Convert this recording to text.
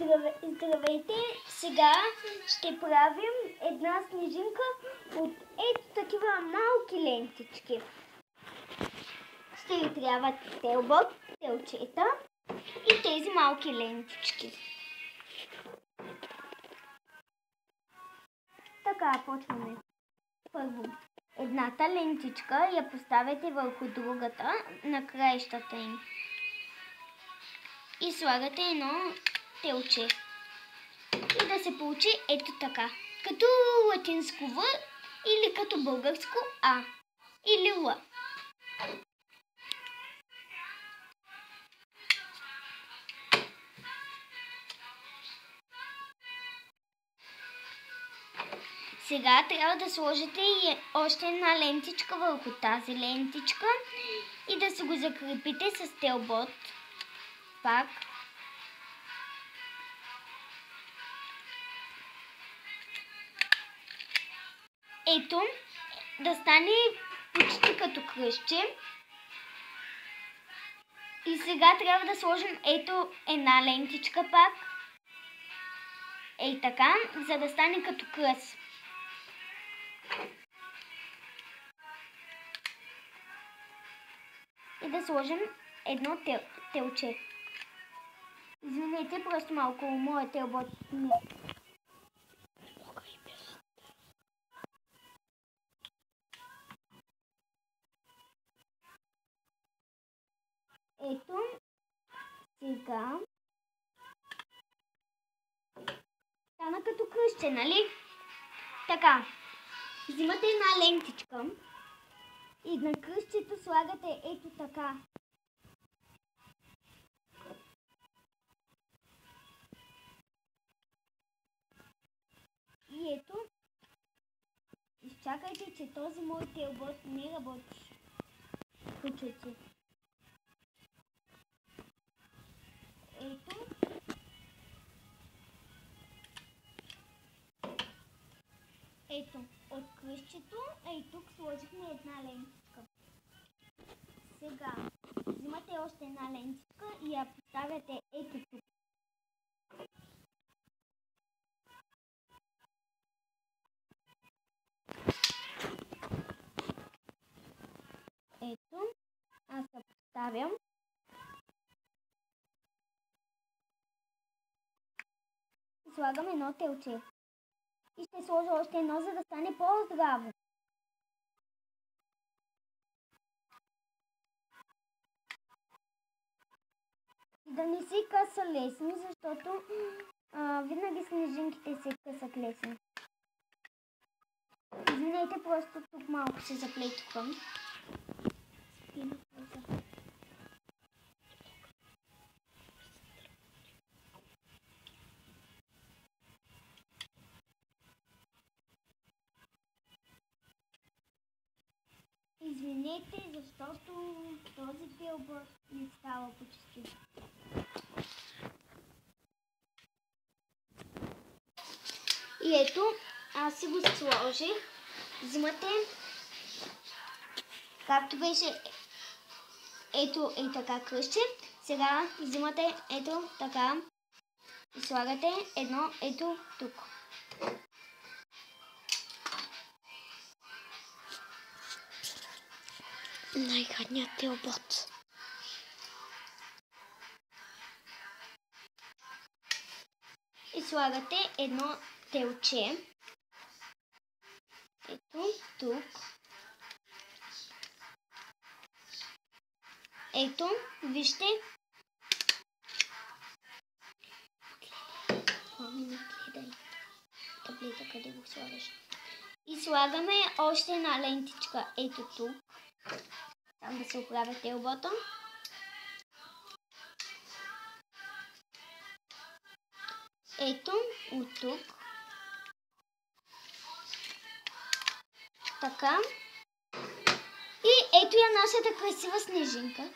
Здравейте! Сега ще правим една снежинка от ето такива малки лентички. Ще ви трябват телбот, телчета и тези малки лентички. Така, почваме. Първо, едната лентичка я поставяте върху другата на краищата им. И слагате едно телче. И да се получи ето така. Като латинско В или като българско А. Или Л. Сега трябва да сложите и още една лентичка върху тази лентичка и да се го закрепите с телбот. Пак. Ето, да стане почти като кръстче. И сега трябва да сложим ето една лентичка пак. Ей така, за да стане като кръст. И да сложим едно телче. Извинете, просто малко моят телбот не... Ето, сега стана като кръстче, нали? Така, взимате една лентичка и на кръстчето слагате ето така. И ето, изчакайте, че този мой телбот не работи. Включете. Ето. Ето, от кръстчето, тук сложихме една лентичка. Сега, взимате още една лентичка и я поставяте ето тук. Ето, аз я поставям. И слагам едно телче. И ще сложа още едно, за да стане по-здраво. И да не си къса лесно, защото винаги снежинките се късат лесно. Извинете, просто тук малко се заплетвам. Извинете, защото този телбот не става почти. И ето, аз си го сложих. Взимате, както беше ето и така кръстче. Сега взимате ето така и слагате едно ето тук. Най-гадният телбот. И слагате едно телче. Ето тук. Ето, вижте. Не гледай. Таблета къде го слагаш? И слагаме още една лентичка ето тук. Там да се оправя телбота. Ето, от тук. Така. И ето я нашата красива снежинка.